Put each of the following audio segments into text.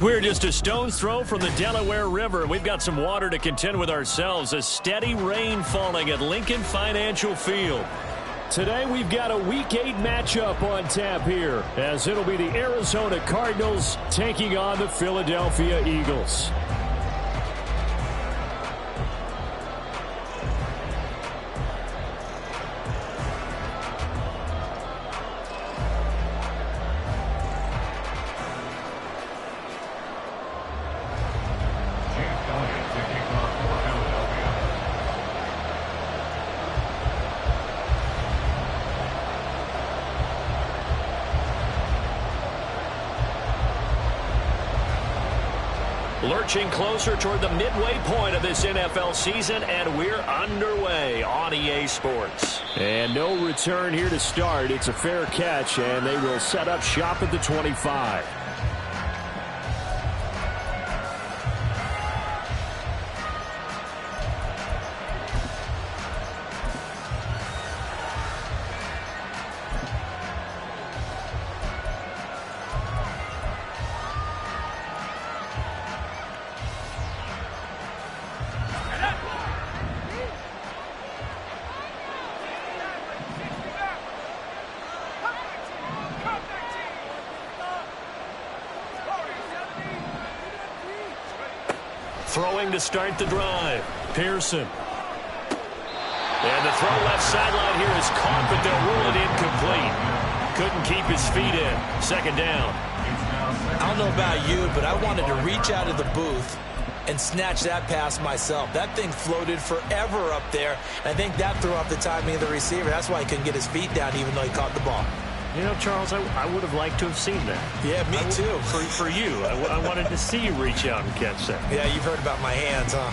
We're just a stone's throw from the Delaware River. We've got some water to contend with ourselves. A steady rain falling at Lincoln Financial Field. Today we've got a Week 8 matchup on tap here, as it'll be the Arizona Cardinals taking on the Philadelphia Eagles. Lurching closer toward the midway point of this NFL season, and we're underway on EA Sports. And no return here to start. It's a fair catch, and they will set up shop at the 25. Throwing to start the drive. Pearson. And the throw left sideline here is caught, but they'll rule it incomplete. Couldn't keep his feet in. Second down. I don't know about you, but I wanted to reach out of the booth and snatch that pass myself. That thing floated forever up there. I think that threw off the timing of the receiver. That's why he couldn't get his feet down even though he caught the ball. You know, Charles, I would have liked to have seen that. Yeah, me too. For you. I wanted to see you reach out and catch that. Yeah, you've heard about my hands, huh?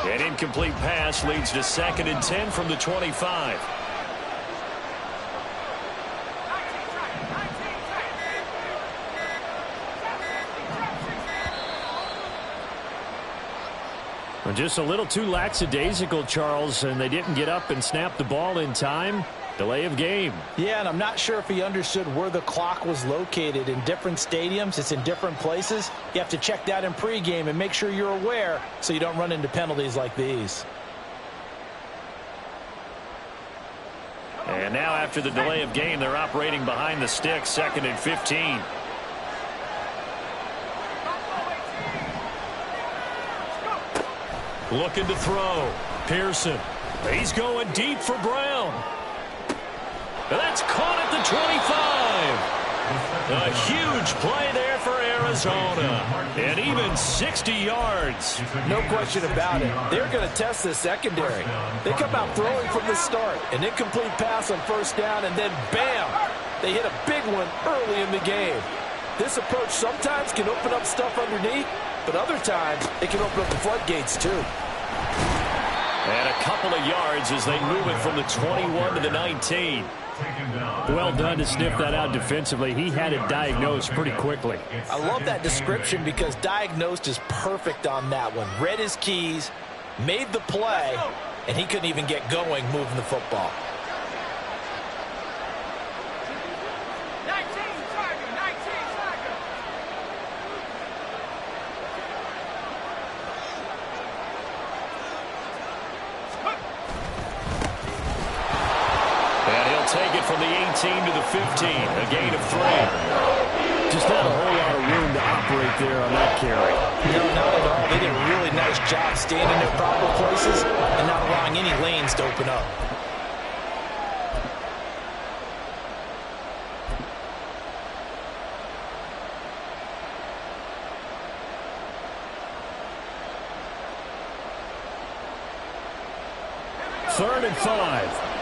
An incomplete pass leads to 2nd and 10 from the 25. Just a little too lackadaisical, Charles, and they didn't get up and snap the ball in time. Delay of game. Yeah, and I'm not sure if he understood where the clock was located. In different stadiums, it's in different places. You have to check that in pregame and make sure you're aware so you don't run into penalties like these. And now after the delay of game, they're operating behind the sticks, 2nd and 15. Looking to throw. Pearson. He's going deep for Brown. And that's caught at the 25. A huge play there for Arizona. And even 60 yards. No question about it. They're going to test the secondary. They come out throwing from the start. An incomplete pass on first down, and then bam! They hit a big one early in the game. This approach sometimes can open up stuff underneath, but other times it can open up the floodgates too. And a couple of yards as they move it from the 21 to the 19. Well done to sniff that out defensively. He had it diagnosed pretty quickly. I love that description because diagnosed is perfect on that one. Read his keys, made the play, and he couldn't even get going moving the football. Take it from the 18 to the 15, a gain of 3. Just not a whole lot of room to operate there on that carry. No, not at all. They did a really nice job staying in their proper places and not allowing any lanes to open up. Third and 5.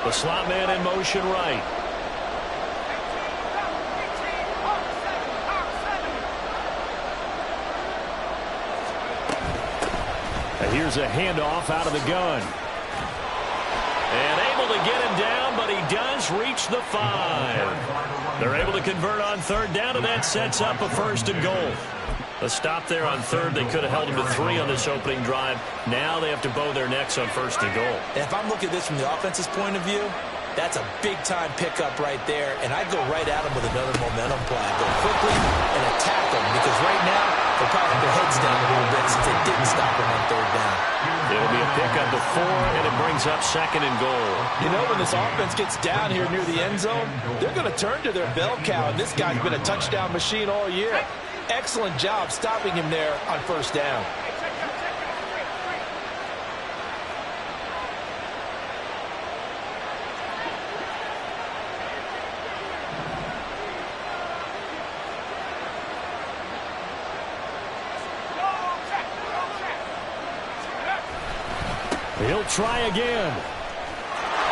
The slot man in motion right. And here's a handoff out of the gun. And able to get him down, but he does reach the 5. They're able to convert on third down, and that sets up a 1st and goal. A stop there on third. They could have held him to 3 on this opening drive. Now they have to bow their necks on 1st and goal. And if I'm looking at this from the offense's point of view, that's a big-time pickup right there, and I'd go right at him with another momentum play. Go quickly and attack them, because right now they'll probably have their heads down a little bit since they didn't stop him on third down. It'll be a pickup of 4, and it brings up 2nd and goal. You know, when this offense gets down here near the end zone, they're going to turn to their bell cow, and this guy's been a touchdown machine all year. Excellent job stopping him there on 1st down. He'll try again.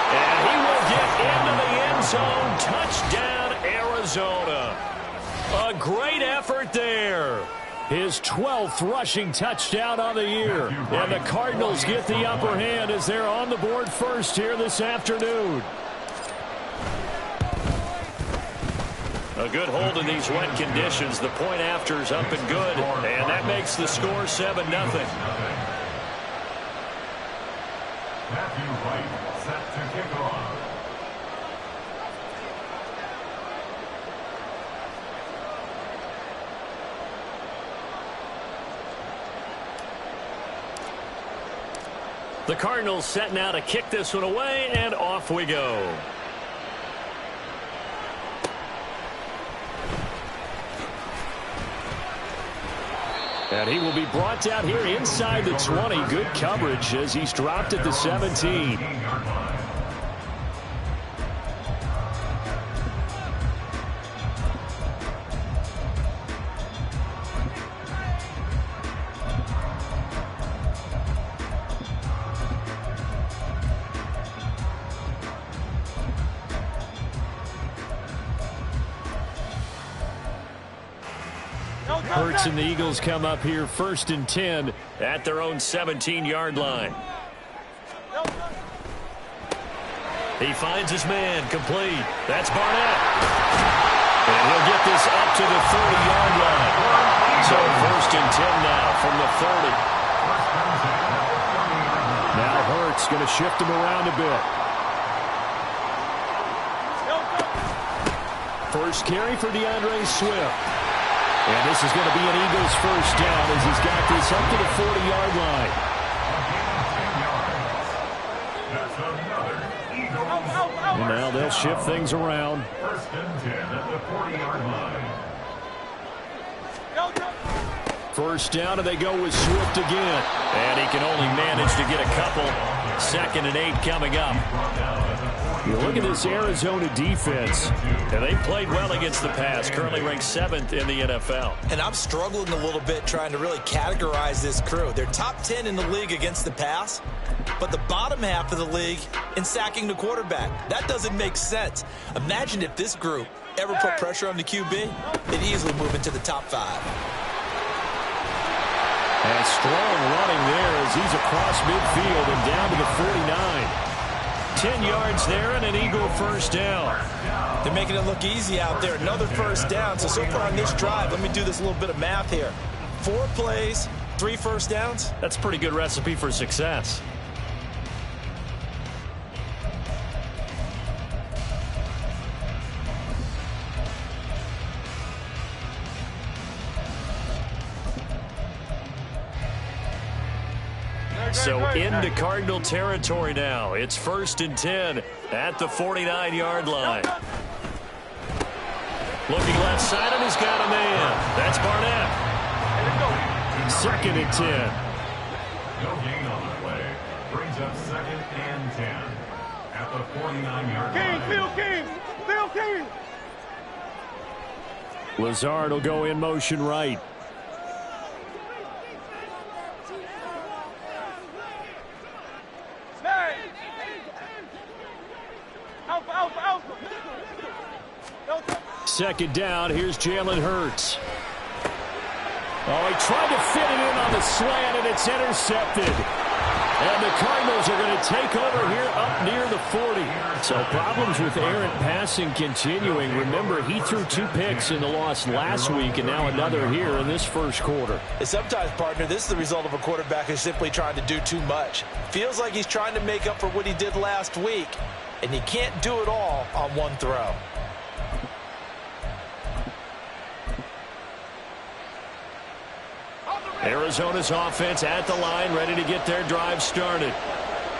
And he will get into the end zone. Touchdown, Arizona. A great effort there. His 12th rushing touchdown on the year. And the Cardinals get the upper hand as they're on the board first here this afternoon. A good hold in these wet conditions. The point after is up and good. And that makes the score 7-0. Matthew Wright set to kick off. The Cardinals set now to kick this one away, and off we go. And he will be brought down here inside the 20. Good coverage as he's dropped at the 17. Hurts and the Eagles come up here 1st and 10 at their own 17-yard line. He finds his man complete. That's Barnett. And he'll get this up to the 30-yard line. So 1st and 10 now from the 30. Now Hurts going to shift him around a bit. First carry for DeAndre Swift. And this is going to be an Eagles 1st down as he's got this up to the 40-yard line. And now they'll shift things around. 1st and 10 at the 40-yard line. 1st down, and they go with Swift again. And he can only manage to get a couple. 2nd and 8 coming up. You look at this Arizona defense, and they played well against the pass, currently ranked 7th in the NFL. And I'm struggling a little bit trying to really categorize this crew. They're top 10 in the league against the pass, but the bottom half of the league in sacking the quarterback. That doesn't make sense. Imagine if this group ever put pressure on the QB, they'd easily move into the top 5. And strong running there as he's across midfield and down to the 49. 10 yards there and an Eagle 1st down. They're making it look easy out there. Another 1st down. So far on this drive, let me do this little bit of math here. 4 plays, 3 1st downs. That's a pretty good recipe for success. So into Cardinal territory now. It's 1st and 10 at the 49-yard line. Looking left side, and he's got a man. That's Barnett. 2nd and 10. No gain on the play. Brings up 2nd and 10 at the 49-yard line. Phil King. Lazard will go in motion right. Second down, here's Jalen Hurts. Oh, he tried to fit it in on the slant, and it's intercepted. And the Cardinals are going to take over here up near the 40. So problems with errant passing continuing. Remember, he threw 2 picks in the loss last week and now another here in this first quarter. And sometimes, partner, this is the result of a quarterback who's simply trying to do too much. Feels like he's trying to make up for what he did last week, and he can't do it all on one throw. Arizona's offense at the line, ready to get their drive started.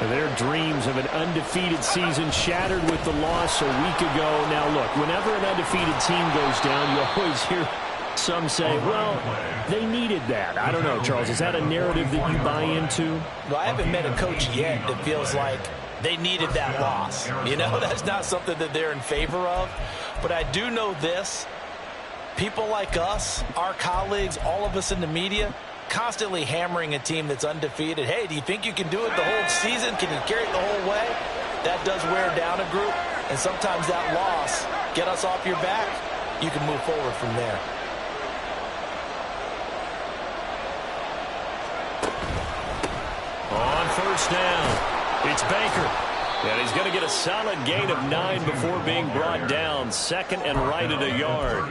Their dreams of an undefeated season shattered with the loss a week ago. Now, look, whenever an undefeated team goes down, you always hear some say, well, they needed that. I don't know, Charles. Is that a narrative that you buy into? Well, I haven't met a coach yet that feels like they needed that loss. You know, that's not something that they're in favor of. But I do know this. People like us, our colleagues, all of us in the media, constantly hammering a team that's undefeated. Hey, do you think you can do it the whole season? Can you carry it the whole way? That does wear down a group, and sometimes that loss, get us off your back, you can move forward from there. On first down, it's Baker. And he's going to get a solid gain of 9 before being brought down. Second and right at a yard.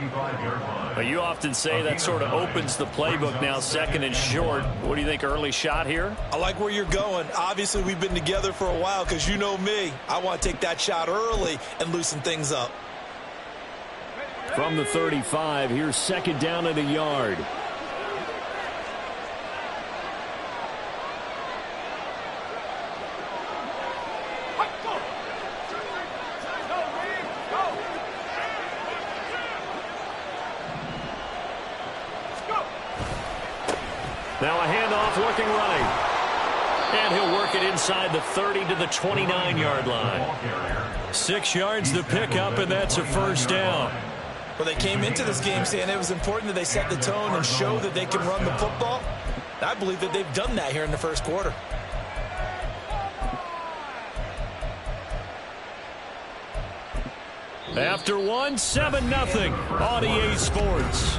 But you often say that sort of opens the playbook now, second and short. What do you think, early shot here? I like where you're going. Obviously, we've been together for a while because you know me. I want to take that shot early and loosen things up. From the 35, here's second down at a yard. Now a handoff looking right. And he'll work it inside the 30 to the 29-yard line. 6 yards to pick up, and that's a first down. Well, they came into this game saying it was important that they set the tone and show that they can run the football. I believe that they've done that here in the first quarter. After one, 7-0 on EA Sports.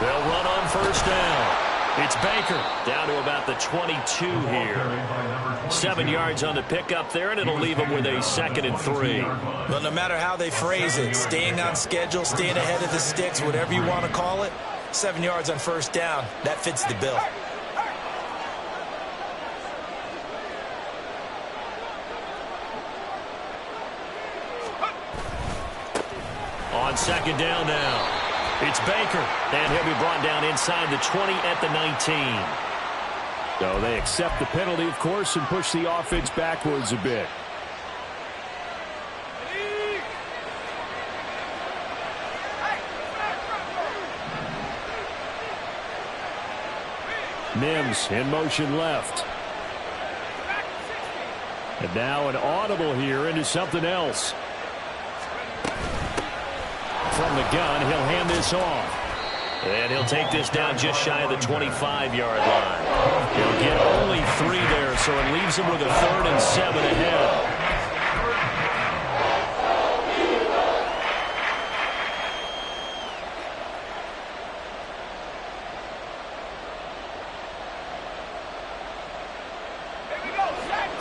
They'll run on first down. It's Baker down to about the 22 here. 7 yards on the pickup there, and it'll leave them with a 2nd and 3. Well, no matter how they phrase it, staying on schedule, staying ahead of the sticks, whatever you want to call it, 7 yards on first down, that fits the bill. On second down now. It's Baker, and he'll be brought down inside the 20 at the 19. So they accept the penalty, of course, and push the offense backwards a bit. Mims in motion left. And now an audible here into something else. From the gun, he'll hand this off. And he'll take this down just shy of the 25-yard line. He'll get only 3 there, so it leaves him with a 3rd and 7 ahead.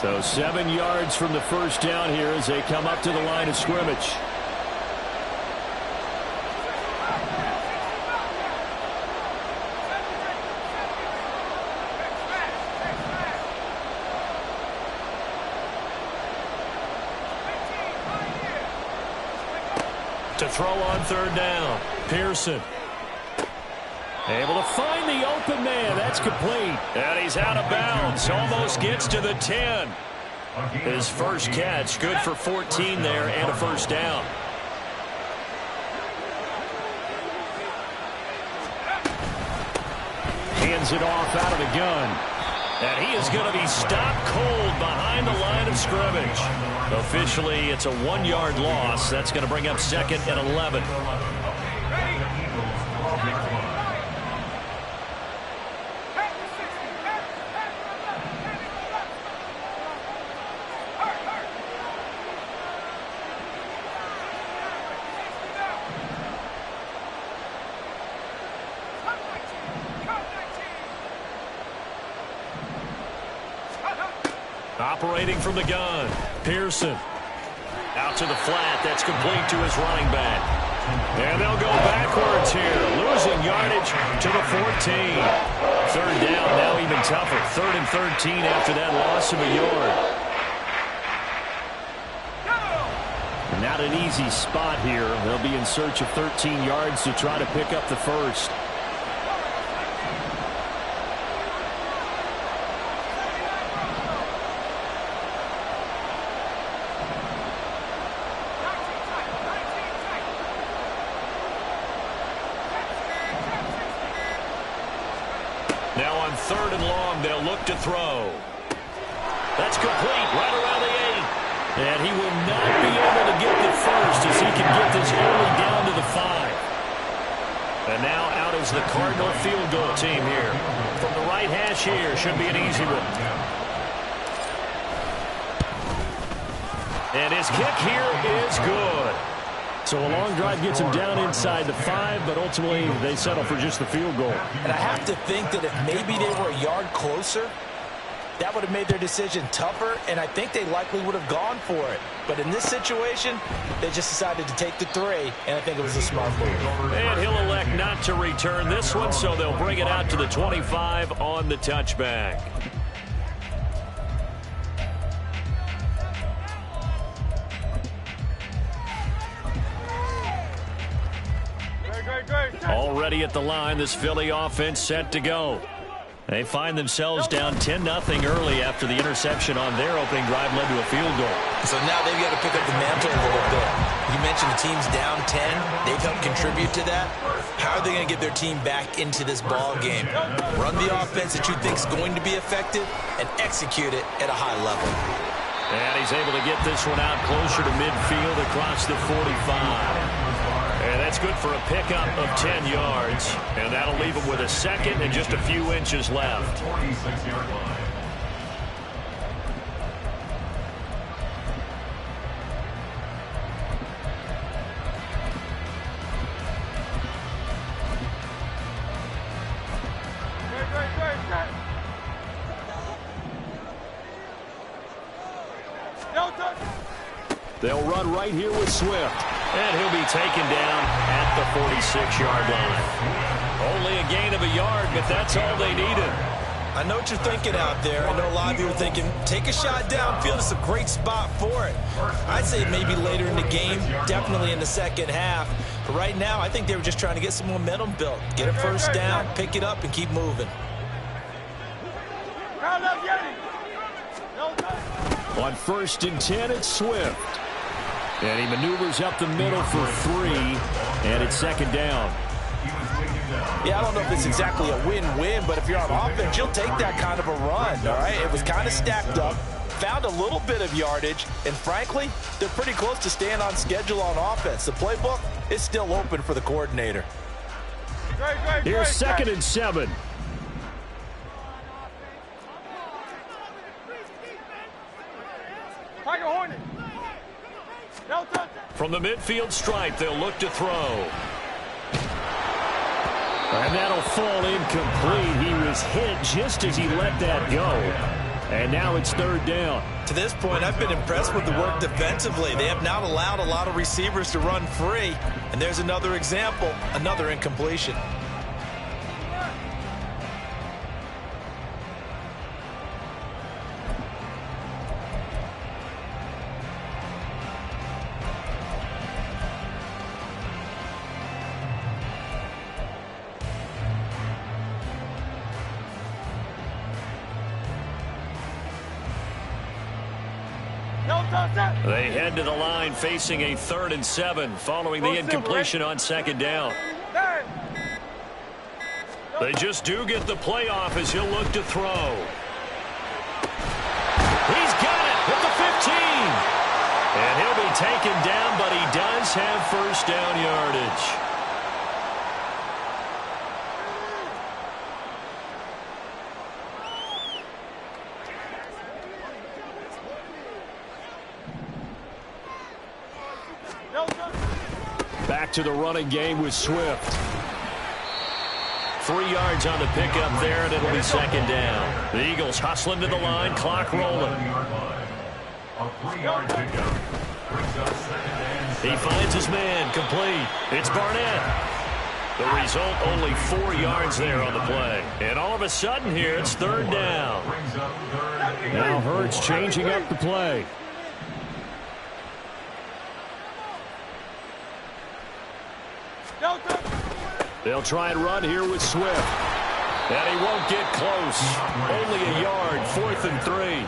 So 7 yards from the first down here as they come up to the line of scrimmage. To throw on third down, Pearson. Able to find the open man. That's complete. And he's out of bounds. Almost gets to the 10. His first catch, good for 14 there and a first down. Hands it off out of the gun. And he is going to be stopped cold behind the line of scrimmage. Officially, it's a 1-yard loss. That's going to bring up 2nd and 11. operating from the gun. Pearson. Out to the flat. That's complete to his running back. And they'll go backwards here. Losing yardage to the 14. Third down, now even tougher. 3rd and 13 after that loss of a yard. Not an easy spot here. They'll be in search of 13 yards to try to pick up the first. Now on 3rd and long, they'll look to throw. That's complete right around the 8. And he will not be able to get the first as he can get this only down to the 5. And now out is the Cardinal field goal team here. From the right hash here, should be an easy one. And his kick here is good. So a long drive gets him down inside the 5, but ultimately they settle for just the field goal. And I have to think that if maybe they were a yard closer, that would have made their decision tougher, and I think they likely would have gone for it. But in this situation, they just decided to take the 3, and I think it was a smart move. And he'll elect not to return this one, so they'll bring it out to the 25 on the touchback. Already at the line, this Philly offense set to go. They find themselves down 10-0 early after the interception on their opening drive led to a field goal. So now they've got to pick up the mantle a little bit. You mentioned the team's down 10. They've helped contribute to that. How are they going to get their team back into this ball game? Run the offense that you think is going to be effective and execute it at a high level. And he's able to get this one out closer to midfield across the 45. And that's good for a pickup of 10 yards. And that'll leave him with a second and just a few inches left. 46-yard line. They'll run right here with Swift. And he'll be taken down at the 46-yard line. Only a gain of a yard, but that's all they needed. I know what you're thinking out there. I know a lot of you are thinking, take a shot downfield. It's a great spot for it. I'd say maybe later in the game, definitely in the second half. But right now, I think they were just trying to get some momentum built. Get a first down, pick it up, and keep moving. On 1st and 10, it's Swift. And he maneuvers up the middle for 3, and it's 2nd down. Yeah, I don't know if it's exactly a win-win, but if you're on offense, you'll take that kind of a run, all right? It was kind of stacked up, found a little bit of yardage, and frankly, they're pretty close to staying on schedule on offense. The playbook is still open for the coordinator. Here's 2nd and 7. From the midfield stripe, they'll look to throw. And that'll fall incomplete. He was hit just as he let that go. And now it's 3rd down. To this point, I've been impressed with the work defensively. They have not allowed a lot of receivers to run free. And there's another example, another incompletion. They head to the line facing a 3rd and 7 following the incompletion on 2nd down. They just do get the playoff as he'll look to throw. He's got it at the 15. And he'll be taken down, but he does have first down yardage. Back to the running game with Swift. 3 yards on the pickup there, and it'll be second down. The Eagles hustling to the line, clock rolling. A 3-yard pickup brings up second and 7. He finds his man, complete. It's Barnett. The result, only 4 yards there on the play. And all of a sudden here, it's third down. Now Hurts changing up the play. They'll try and run here with Swift. And he won't get close. Only a yard, 4th and 3.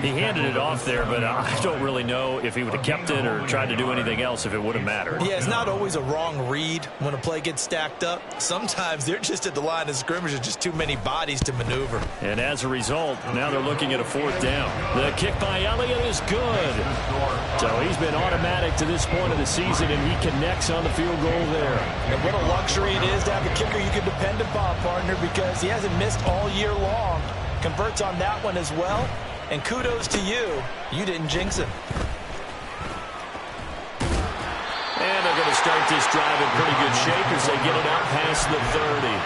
He handed it off there, but I don't really know if he would have kept it or tried to do anything else if it would have mattered. Yeah, it's not always a wrong read when a play gets stacked up. Sometimes they're just at the line of scrimmage. There's just too many bodies to maneuver. And as a result, now they're looking at a 4th down. The kick by Elliott is good. So he's been automatic to this point of the season, and he connects on the field goal there. And what a luxury it is to have a kicker you can depend upon, partner, because he hasn't missed all year long. Converts on that one as well. And kudos to you. You didn't jinx him. And they're going to start this drive in pretty good shape as they get it out past the 30.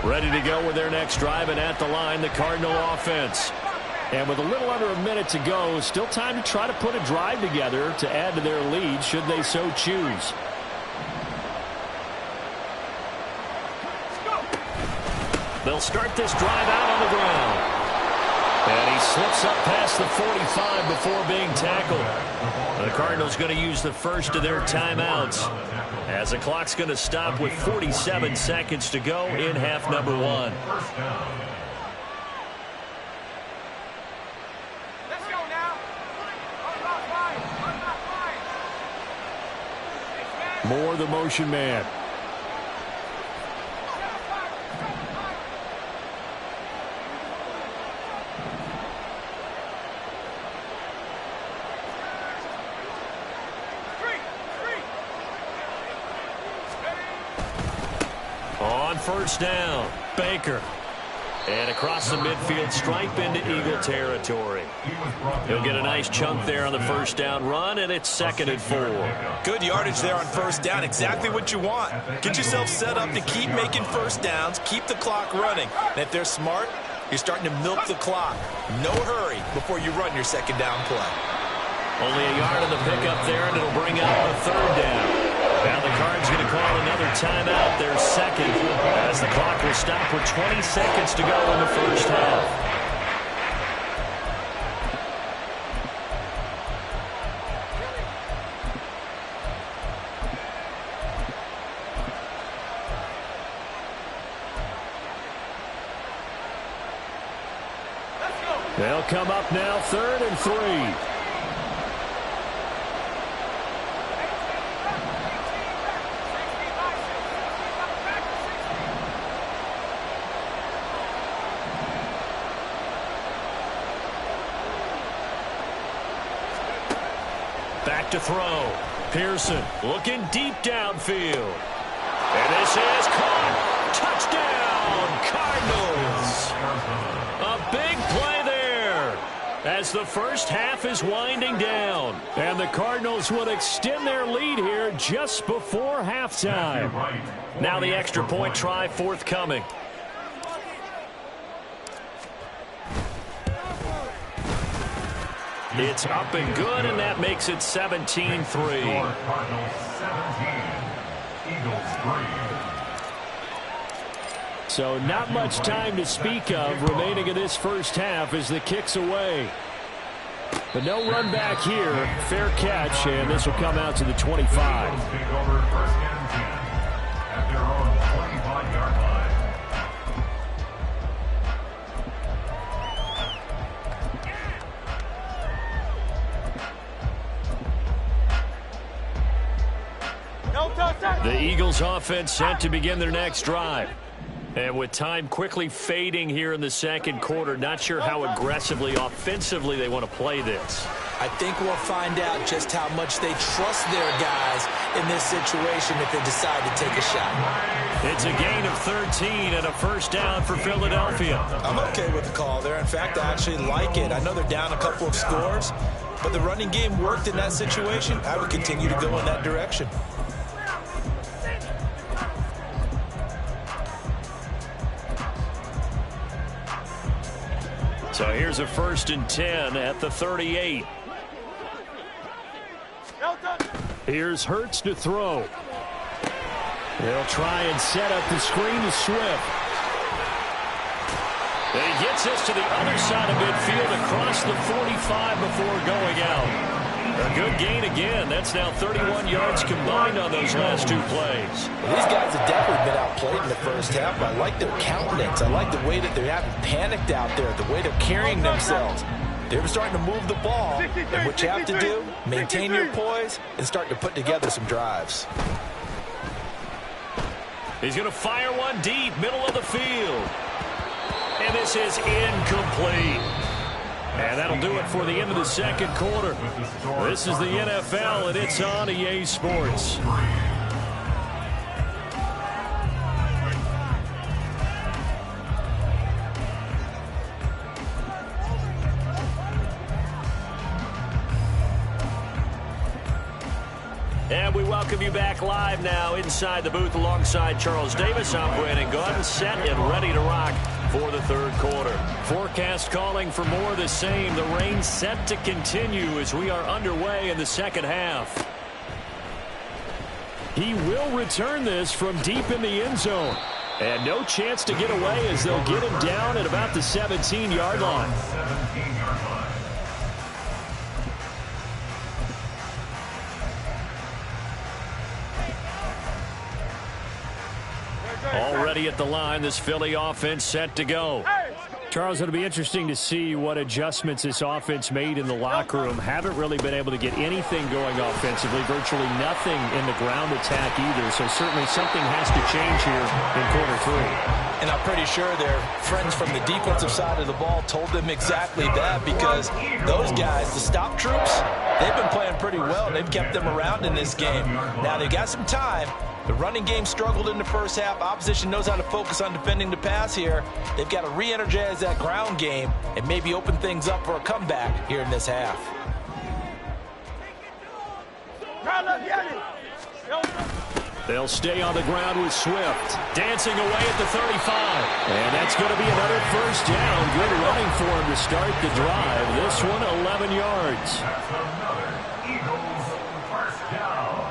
Ready to go with their next drive, and at the line, the Cardinal offense. And with a little under a minute to go, still time to try to put a drive together to add to their lead should they so choose. They'll start this drive out on the ground. And he slips up past the 45 before being tackled. The Cardinals going to use the first of their timeouts, as the clock's going to stop with 47 seconds to go in half number 1. Let's go now. Moore, the motion man. On first down, Baker. And across the midfield stripe into Eagle territory. He'll get a nice chunk there on the first down run, and it's 2nd and 4. Good yardage there on first down. Exactly what you want. Get yourself set up to keep making first downs, keep the clock running. And if they're smart, you're starting to milk the clock. No hurry before you run your second down play. Only a yard on the pickup there, and it'll bring up a 3rd down. Now the Cards going to call another timeout, their second, as the clock will stop with 20 seconds to go in the first half. They'll come up now, 3rd and 3. Back to throw. Pearson looking deep downfield. And this is caught. Touchdown, Cardinals. A big play there as the first half is winding down. And the Cardinals will extend their lead here just before halftime. Now the extra point try forthcoming. It's up and good, and that makes it 17-3. Cardinals 17, Eagles 3. So not much time to speak of remaining in this first half as the kick's away. But no run back here. Fair catch, and this will come out to the 25. Eagles take over 1st and 10 at their own 25-yard line. The Eagles offense set to begin their next drive. And with time quickly fading here in the second quarter, not sure how aggressively, offensively they want to play this. I think we'll find out just how much they trust their guys in this situation if they decide to take a shot. It's a gain of 13 and a first down for Philadelphia. I'm okay with the call there. In fact, I actually like it. I know they're down a couple of scores, but the running game worked in that situation. I would continue to go in that direction. So here's a 1st and 10 at the 38. Here's Hurts to throw. They'll try and set up the screen to Swift. And he gets us to the other side of midfield across the 45 before going out. A good gain again. That's now 31 yards combined on those last 2 plays. Well, these guys have definitely been outplayed in the first half. I like their countenance. I like the way that they haven't panicked out there, the way they're carrying themselves. They're starting to move the ball. And what you have to do, maintain your poise and start to put together some drives. He's going to fire one deep, middle of the field. And this is incomplete. And that'll do it for the end of the second quarter. This is the NFL, and it's on EA Sports. And we welcome you back live now inside the booth alongside Charles Davis. I'm Brandon Gunn, set and ready to rock for the third quarter. Forecast calling for more of the same. The rain set to continue as we are underway in the second half. He will return this from deep in the end zone. And no chance to get away as they'll get him down at about the 17-yard line. 17-yard line. Already at the line, this Philly offense set to go. Charles, it'll be interesting to see what adjustments this offense made in the locker room. Haven't really been able to get anything going offensively, virtually nothing in the ground attack either. So certainly something has to change here in quarter 3. And I'm pretty sure their friends from the defensive side of the ball told them exactly that, because those guys, the stop troops, they've been playing pretty well. They've kept them around in this game. Now they've got some time. The running game struggled in the first half. Opposition knows how to focus on defending the pass here. They've got to re-energize that ground game and maybe open things up for a comeback here in this half. They'll stay on the ground with Swift. Dancing away at the 35. And that's going to be another first down. Good running for him to start the drive. This one, 11 yards. That's another Eagles first down.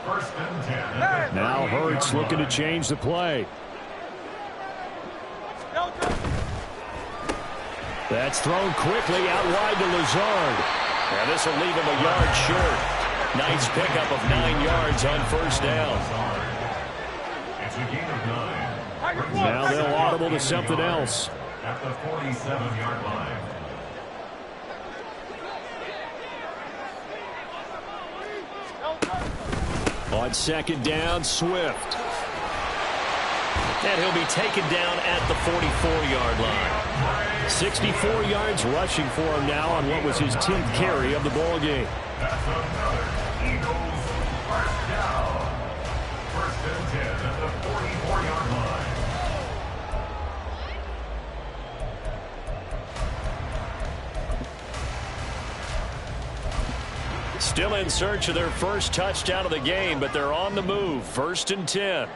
1st and 10. Now Hurts looking to change the play. That's thrown quickly out wide to Lazard. And this will leave him a yard short. Nice pickup of 9 yards on first down. It's a gain of 9. Now they'll audible to something else. At the 47-yard line. On second down, Swift. And he'll be taken down at the 44-yard line. 64 yards rushing for him now on what was his 10th carry of the ball game. That's another Eagles first down. 1st and 10 at the 44-yard line. Still in search of their first touchdown of the game, but they're on the move. 1st and 10.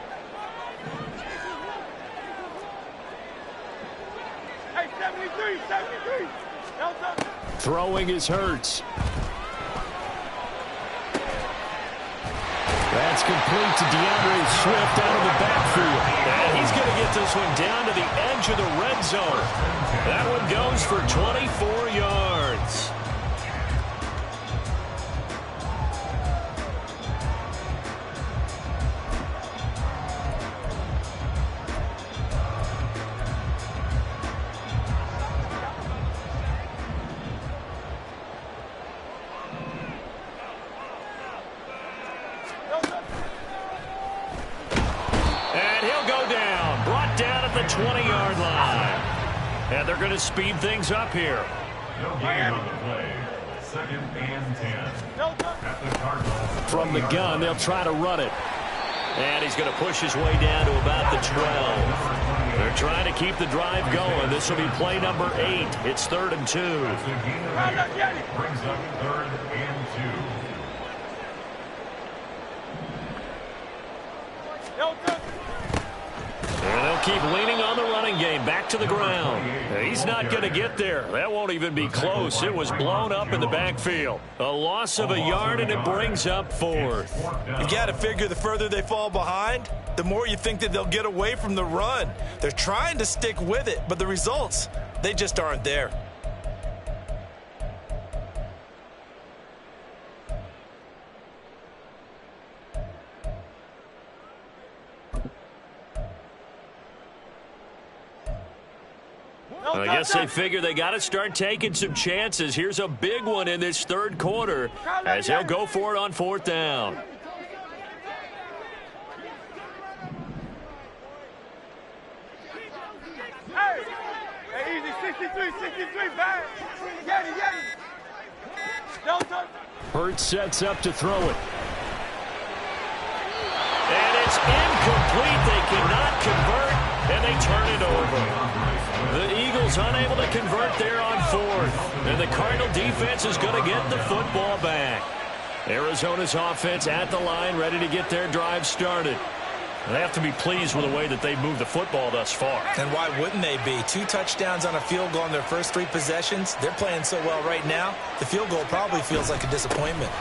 Hey, 73. Throwing is Hurts. That's complete to DeAndre Swift out of the backfield. And he's going to get this one down to the edge of the red zone. That one goes for 24 yards. The 20-yard line. And they're going to speed things up here. No gain on the play. second and 10. At the Cardinals. From the gun, they'll try to run it. And he's going to push his way down to about the 12. They're trying to keep the drive going. This will be play number 8. It's 3rd and 2. Brings up 3rd and 2. And they'll keep leaning on the running game. Back to the ground. He's not going to get there. That won't even be close. It was blown up in the backfield. A loss of a yard, and it brings up 4th. You got to figure the further they fall behind, the more you think that they'll get away from the run. They're trying to stick with it, but the results, they just aren't there. I guess they figure they got to start taking some chances. Here's a big one in this 3rd quarter as he'll go for it on 4th down. Hey, easy, 63, bang. Get it. Don't touch. Hurts sets up to throw it. And it's incomplete. They cannot convert, and they turn it over. The Eagles unable to convert there on 4th. And the Cardinal defense is going to get the football back. Arizona's offense at the line, ready to get their drive started. They have to be pleased with the way that they've moved the football thus far. And why wouldn't they be? 2 touchdowns on a field goal in their first 3 possessions. They're playing so well right now, the field goal probably feels like a disappointment.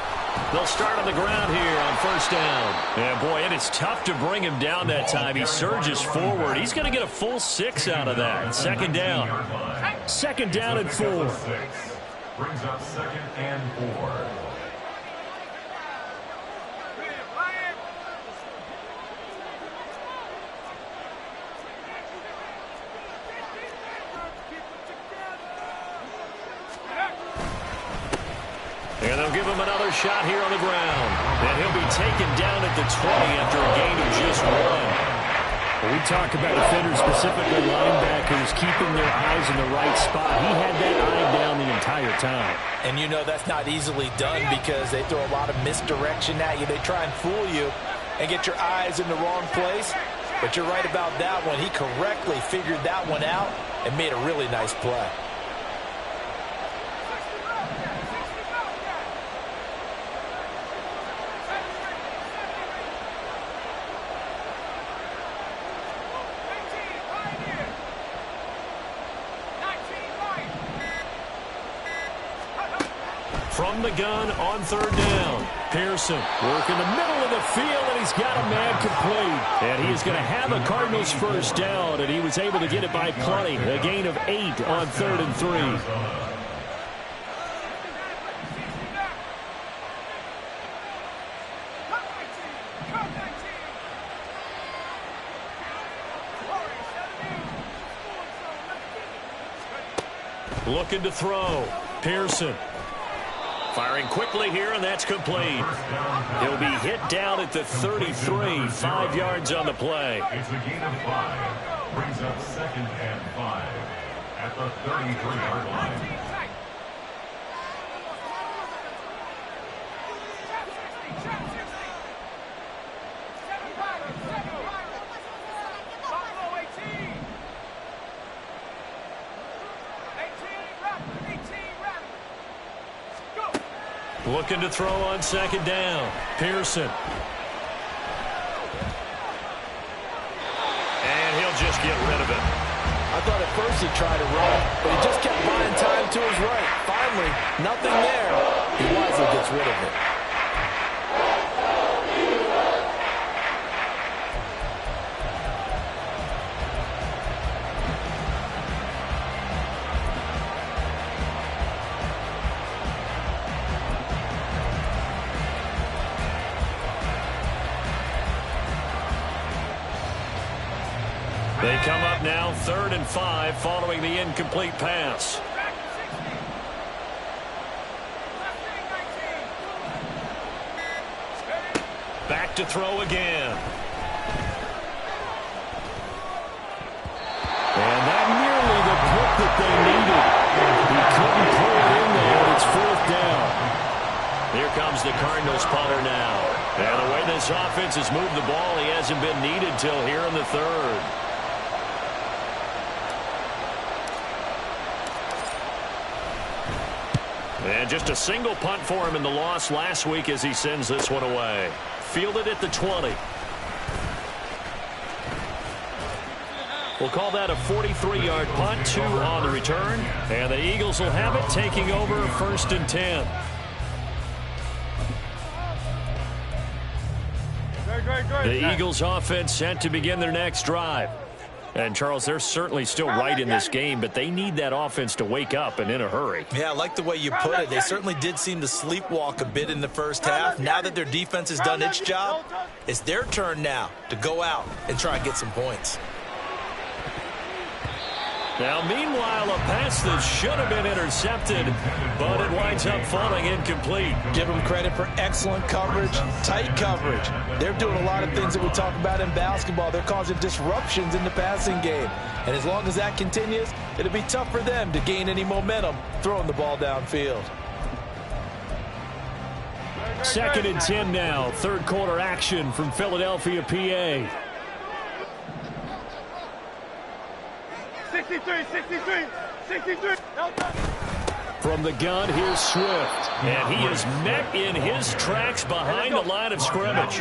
They'll start on the ground here on 1st down. Yeah, boy, it is tough to bring him down that time. He surges forward. He's going to get a full 6 out of that. 2nd down. 2nd down and 4. Brings up 2nd and 4. And they'll give him another shot here on the ground. And he'll be taken down at the 20 after a gain of just 1. When we talk about defenders, specifically linebackers, keeping their eyes in the right spot, he had that eye down the entire time. And you know that's not easily done because they throw a lot of misdirection at you. They try and fool you and get your eyes in the wrong place. But you're right about that one. He correctly figured that one out and made a really nice play. From the gun on 3rd down. Pearson working the middle of the field, and he's got a man complete. And he is going to have a Cardinals 1st down, and he was able to get it by plenty. A gain of 8 on 3rd and 3. Looking to throw. Pearson. Firing quickly here, and that's complete. He'll be hit down at the 33, 5 yards on the play. It's a gain of 5. Brings up 2nd and 5 at the 33-yard line. Looking to throw on 2nd down. Pearson. And he'll just get rid of it. I thought at first he tried to run, but he just kept buying time to his right. Finally, nothing there. He wisely gets rid of it. They come up now 3rd and 5 following the incomplete pass. Back to throw again. And that nearly the pick that they needed. He couldn't pull it in there. It's 4th down. ball. He hasn't been needed till here in the third. And just a single punt for him in the loss last week as he sends this one away. Fielded at the 20. We'll call that a 43-yard punt, 2 on the return. And the Eagles will have it, taking over 1st and 10. The Eagles offense set to begin their next drive. And, Charles, they're certainly still right in this game, but they need that offense to wake up and in a hurry. Yeah, I like the way you put it. They certainly did seem to sleepwalk a bit in the first half. Now that their defense has done its job, it's their turn now to go out and try and get some points. Now, meanwhile, a pass that should have been intercepted, but it winds up falling incomplete. Give them credit for excellent coverage, tight coverage. They're doing a lot of things that we talk about in basketball. They're causing disruptions in the passing game. And as long as that continues, it'll be tough for them to gain any momentum throwing the ball downfield. 2nd and 10 now. Third quarter action from Philadelphia, PA. 63. From the gun, here's Swift. And he is met in his tracks behind the line of scrimmage.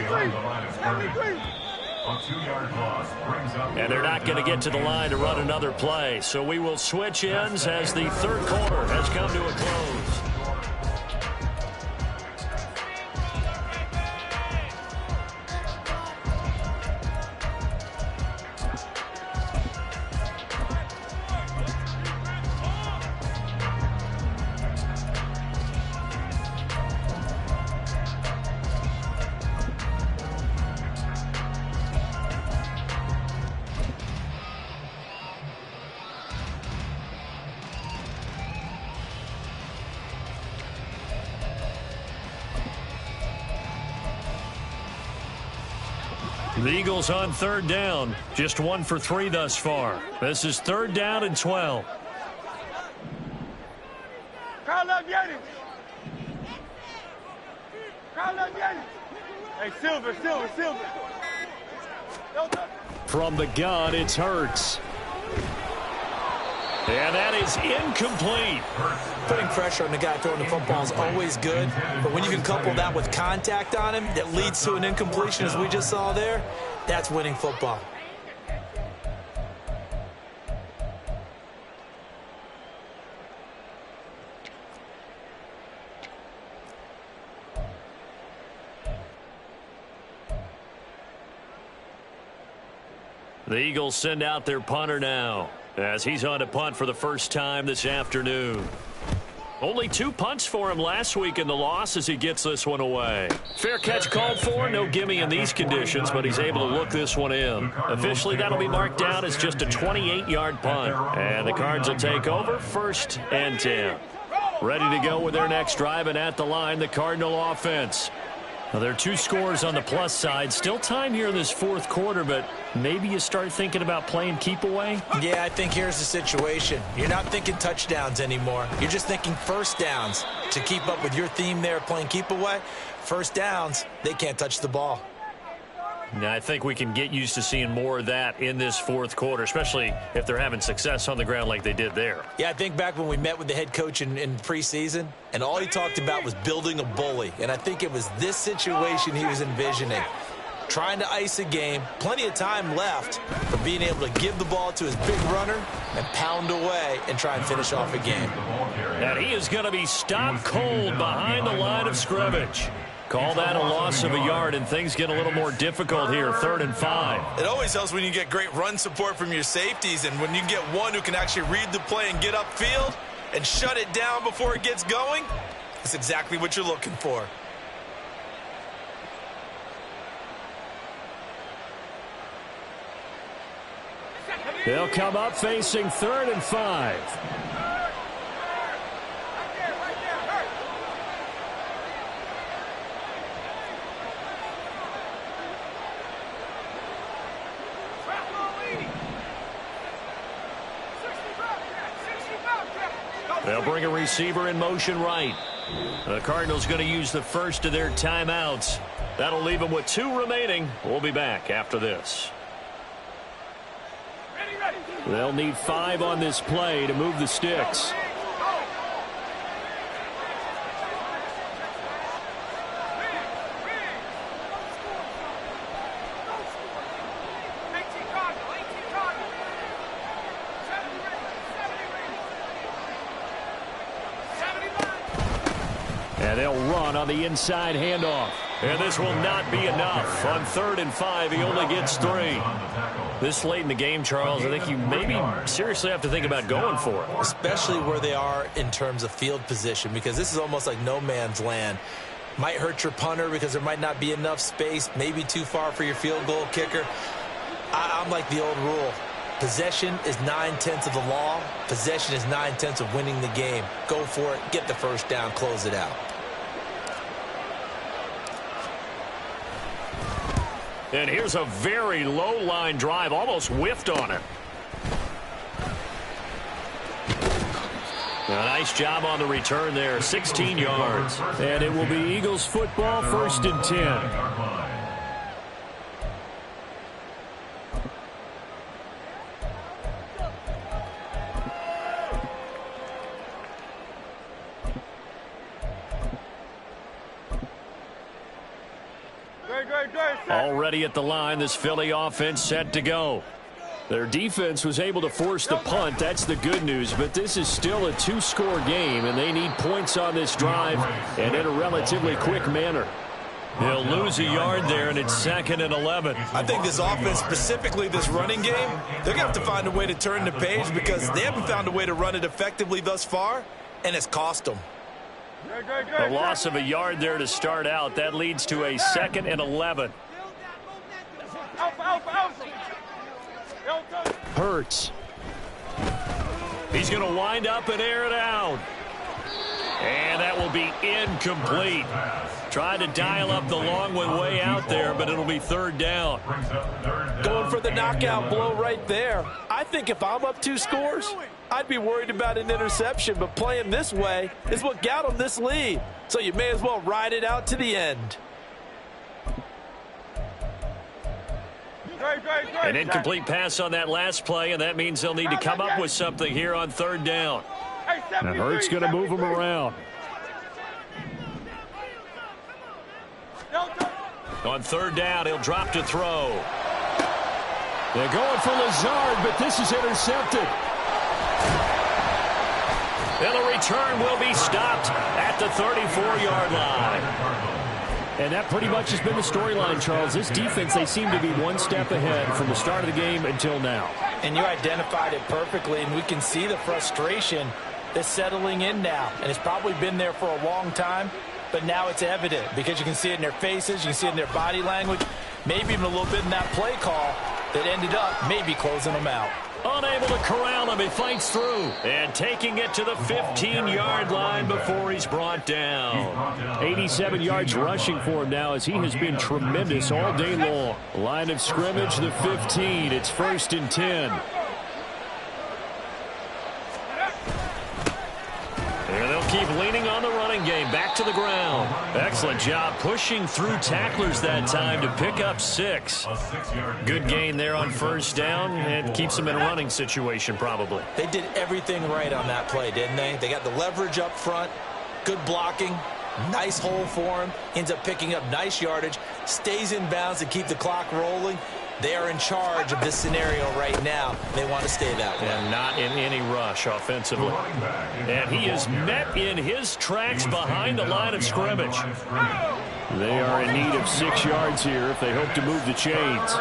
And they're not going to get to the line to run another play. So we will switch ends as the third quarter has come to a close. The Eagles on 3rd down. Just 1 for 3 thus far. This is 3rd down and 12. Crowd up, Yetis. Crowd up, Yetis. Hey, Silver. From the gun, it's Hurts. And that is incomplete. Putting pressure on the guy throwing the football is always good, but when you can couple that with contact on him that leads to an incompletion, as we just saw there, that's winning football. The Eagles send out their punter now, as he's on to punt for the first time this afternoon. Only 2 punts for him last week in the loss as he gets this one away. Fair catch called for. No gimme in these conditions, but he's able to look this one in. Officially, that'll be marked down as just a 28-yard punt. And the Cards will take over 1st and 10. Ready to go with their next drive, and at the line, the Cardinal offense. Now, there are 2 scores on the plus side. Still time here in this 4th quarter, but maybe you start thinking about playing keep away? Yeah, I think here's the situation. You're not thinking touchdowns anymore. You're just thinking first downs. To keep up with your theme there, playing keep away, first downs, they can't touch the ball. Now, I think we can get used to seeing more of that in this 4th quarter, especially if they're having success on the ground like they did there. Yeah, I think back when we met with the head coach in preseason, and all he talked about was building a bully. And I think it was this situation he was envisioning. Trying to ice a game, plenty of time left for being able to give the ball to his big runner and pound away and try and finish off a game. And he is going to be stopped cold behind the line of scrimmage. Call that a loss of a yard, and things get a little more difficult here, 3rd and 5. It always helps when you get great run support from your safeties, and when you get one who can actually read the play and get upfield and shut it down before it gets going, that's exactly what you're looking for. They'll come up facing 3rd and 5. They'll bring a receiver in motion right. The Cardinals going to use the first of their timeouts. That'll leave them with 2 remaining. We'll be back after this. They'll need 5 on this play to move the sticks. And they'll run on the inside handoff. And this will not be enough. On 3rd and 5, he only gets 3. This late in the game, Charles, I think you maybe seriously have to think about going for it. Especially where they are in terms of field position, because this is almost like no man's land. Might hurt your punter because there might not be enough space, maybe too far for your field goal kicker. I'm like the old rule. Possession is 9/10 of the law. Possession is 9/10 of winning the game. Go for it. Get the first down. Close it out. And here's a very low line drive, almost whiffed on it. A nice job on the return there, 16 yards. And it will be Eagles football, 1st and 10. Already at the line, this Philly offense set to go. Their defense was able to force the punt. That's the good news, but this is still a 2-score game, and they need points on this drive and in a relatively quick manner. They'll lose a yard there, and it's 2nd and 11. I think this offense, specifically this running game, they're going to have to find a way to turn the page because they haven't found a way to run it effectively thus far, and it's cost them. A loss of a yard there to start out. That leads to a 2nd and 11. Hurts. He's going to wind up and air it out. And that will be incomplete. Tried to dial up the long one way out there, but it'll be 3rd down. Going for the knockout blow right there. I think if I'm up 2 scores, I'd be worried about an interception, but playing this way is what got them this lead. So you may as well ride it out to the end. An incomplete pass on that last play, and that means they'll need to come up with something here on 3rd down. Now Hurts going to move him around. On 3rd down, he'll drop to throw. They're going for Lazard, but this is intercepted. And the return will be stopped at the 34-yard line. And that pretty much has been the storyline, Charles. This defense, they seem to be one step ahead from the start of the game until now. And you identified it perfectly, and we can see the frustration that's settling in now. And it's probably been there for a long time, but now it's evident because you can see it in their faces, you can see it in their body language, maybe even a little bit in that play call that ended up maybe closing them out. Unable to corral him, he fights through. And taking it to the 15-yard line before he's brought down. 87 yards rushing for him now as he has been tremendous all day long. Line of scrimmage, the 15. It's 1st and 10. And they'll keep leaning on the running game. Back to the ground. Excellent job pushing through tacklers that time to pick up 6. Good gain there on 1st down and keeps them in a running situation probably. They did everything right on that play, didn't they? They got the leverage up front, good blocking, nice hole for him, ends up picking up nice yardage, stays in bounds to keep the clock rolling. They are in charge of this scenario right now. They want to stay that way. And not in any rush offensively. And he is met in his tracks behind the line of scrimmage. They are in need of 6 yards here if they hope to move the chains.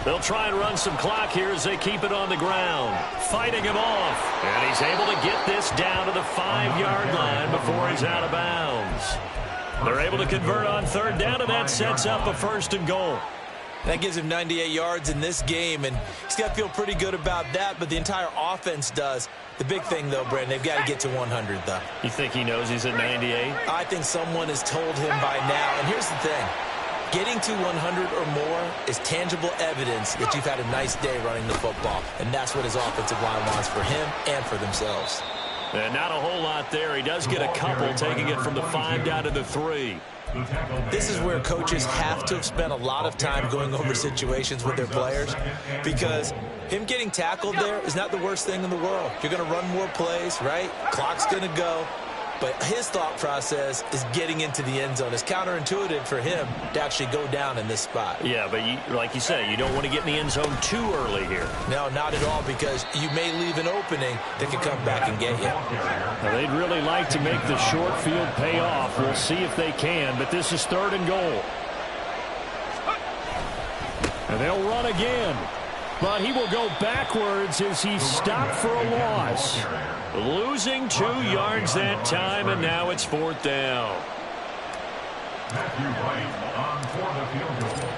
They'll try and run some clock here as they keep it on the ground. Fighting him off. And he's able to get this down to the 5-yard line before he's out of bounds. They're able to convert on 3rd down, and that sets up a 1st and goal. That gives him 98 yards in this game, and he's got to feel pretty good about that, but the entire offense does. The big thing, though, Brandon, they've got to get to 100, though. You think he knows he's at 98? I think someone has told him by now, and here's the thing. Getting to 100 or more is tangible evidence that you've had a nice day running the football, and that's what his offensive line wants for him and for themselves. And not a whole lot there. He does get a couple, taking it from the 5 down to the 3. This is where coaches have to have spent a lot of time going over situations with their players, because him getting tackled there is not the worst thing in the world. You're going to run more plays, right? Clock's going to go. But his thought process is getting into the end zone. It's counterintuitive for him to actually go down in this spot. Yeah, but like you say, you don't want to get in the end zone too early here. No, not at all, because you may leave an opening that can come back and get you. Now, they'd really like to make the short field pay off. We'll see if they can, but this is 3rd and goal. And they'll run again. But he will go backwards as he's stopped for a loss. Losing 2 yards that time, and now it's 4th down. Matthew Wright on for the field goal.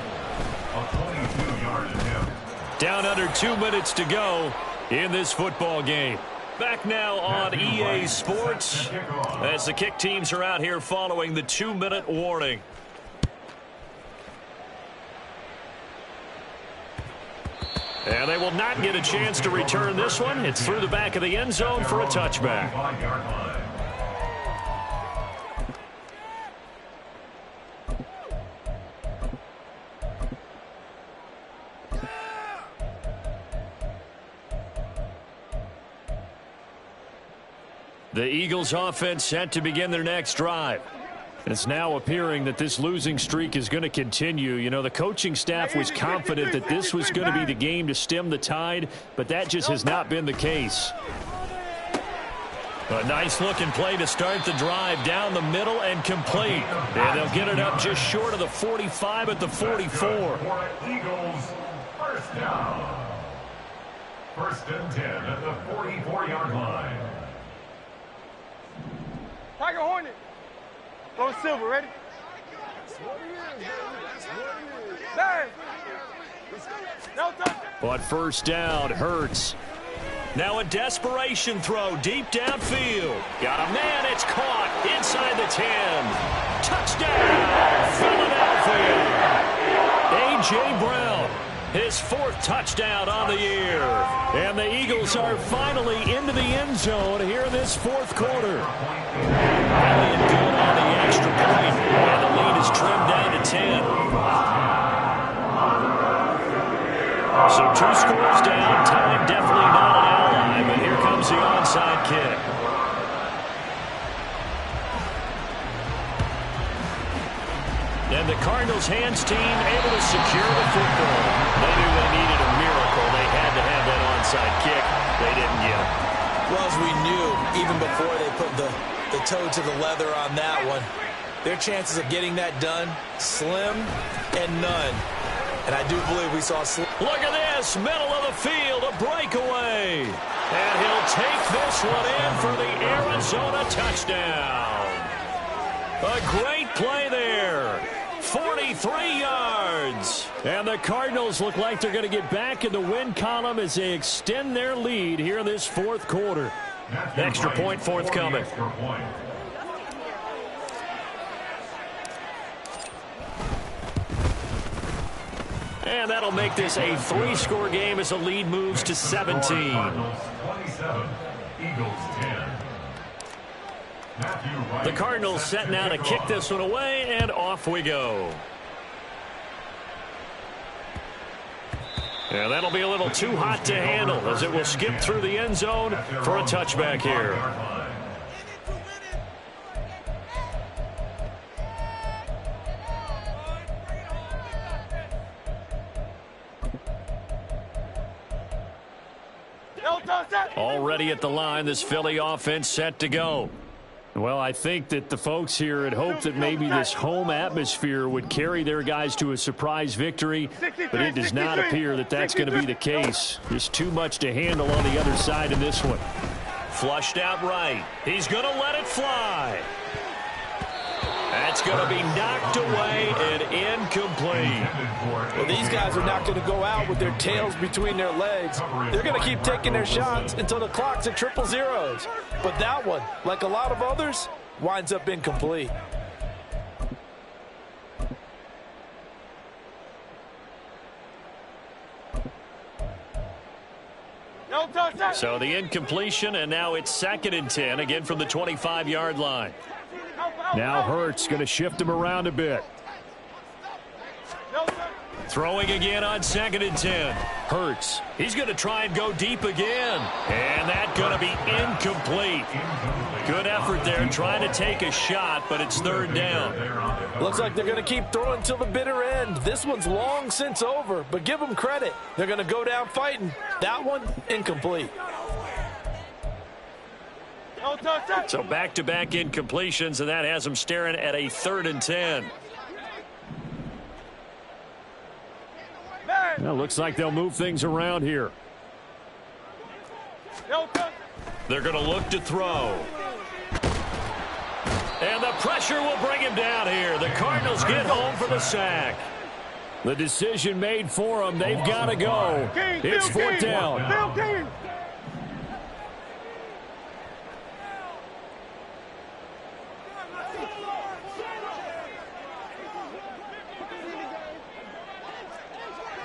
A 22-yard attempt. Down under 2 minutes to go in this football game. Back now on EA Sports as the kick teams are out here following the 2-minute warning. And they will not get a chance to return this one. It's through the back of the end zone for a touchback. The Eagles offense set to begin their next drive. It's now appearing that this losing streak is going to continue. You know, the coaching staff was confident that this was going to be the game to stem the tide, but that just has not been the case. A nice-looking play to start the drive down the middle and complete. And they'll get it up just short of the 45 at the 44. Eagles, first down. 1st and 10 at the 44-yard line. Tiger Hornet. Go Silver, ready? Bang! No touch. But first down, Hurts. Now a desperation throw deep downfield. Got a man, it's caught inside the 10. Touchdown, Philadelphia. A.J. Brown, his 4th touchdown on the year. And the Eagles are finally into the end zone here in this 4th quarter. Elliott good on the extra point, and the lead is trimmed down to 10. So 2 scores down, time definitely not an ally, but here comes the onside kick. And the Cardinals' hands team able to secure the football. They knew they needed a miracle. They had to have that onside kick. They didn't get it. Well, as we knew, even before they put the toe to the leather on that one, their chances of getting that done, slim and none. And I do believe we saw slim. Look at this, middle of the field, a breakaway. And he'll take this one in for the Arizona touchdown. A great play there. 43 yards. And the Cardinals look like they're going to get back in the win column as they extend their lead here in this 4th quarter. Extra point forthcoming. And that'll make this a 3-score game as the lead moves to 17. 27, Eagles 10. The Cardinals set now to kick this one away, and off we go. And that'll be a little too hot to handle as it will skip through the end zone for a touchback here. Already at the line, this Philly offense set to go. Well, I think that the folks here had hoped that maybe this home atmosphere would carry their guys to a surprise victory, but it does not appear that that's going to be the case. There's too much to handle on the other side in this one. Flushed out right. He's going to let it fly. That's going to be knocked away and incomplete. Well, these guys are not going to go out with their tails between their legs. They're going to keep taking their shots until the clock's at 000. But that one, like a lot of others, winds up incomplete. No touch. So the incompletion, and now it's 2nd and 10, again from the 25-yard line. Now Hurts going to shift him around a bit. No touch. Throwing again on 2nd and 10. Hurts. He's going to try and go deep again. And that's going to be incomplete. Good effort there trying to take a shot, but it's 3rd down. Looks like they're going to keep throwing till the bitter end. This one's long since over, but give them credit. They're going to go down fighting. That one, incomplete. No touch. So back-to-back incompletions, and that has them staring at a 3rd and 10. Well, looks like they'll move things around here. No touch. They're going to look to throw. And the pressure will bring him down here. The Cardinals get home for the sack. The decision made for them. They've got to go. It's 4th down. King.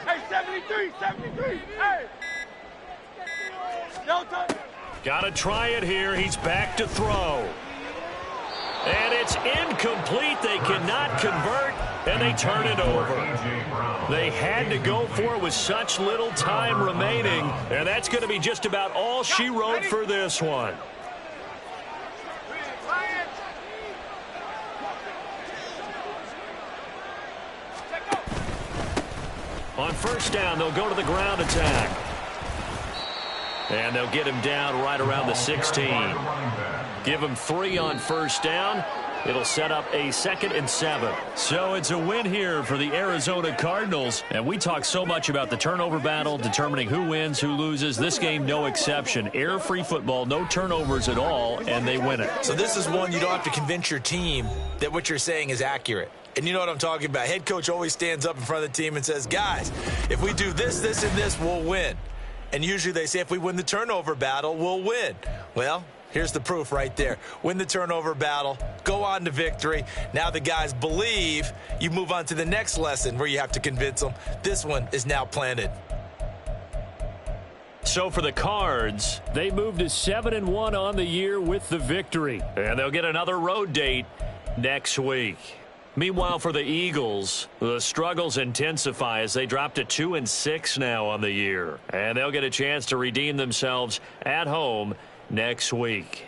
Hey, 73. Hey. No touch. Got to try it here. He's back to throw. And it's incomplete. They cannot convert, and they turn it over. They had to go for it with such little time remaining, and that's going to be just about all she wrote for this one. On 1st down, they'll go to the ground attack. And they'll get him down right around the 16. Give him 3 on 1st down. It'll set up a 2nd and 7. So it's a win here for the Arizona Cardinals. And we talk so much about the turnover battle, determining who wins, who loses. This game, no exception. Error-free football, no turnovers at all, and they win it. So this is one you don't have to convince your team that what you're saying is accurate. And you know what I'm talking about. Head coach always stands up in front of the team and says, guys, if we do this, this, and this, we'll win. And usually they say if we win the turnover battle, we'll win. Well, here's the proof right there. Win the turnover battle, go on to victory. Now the guys believe. You move on to the next lesson where you have to convince them. This one is now planted. So for the Cards, They moved to 7-1 on the year with the victory. and they'll get another road date next week. Meanwhile, for the Eagles, the struggles intensify as they drop to 2-6 now on the year. And they'll get a chance to redeem themselves at home next week.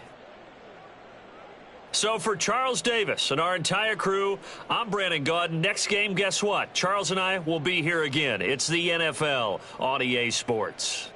So for Charles Davis and our entire crew, I'm Brandon Gaudin. Next game, guess what? Charles and I will be here again. It's the NFL on EA Sports.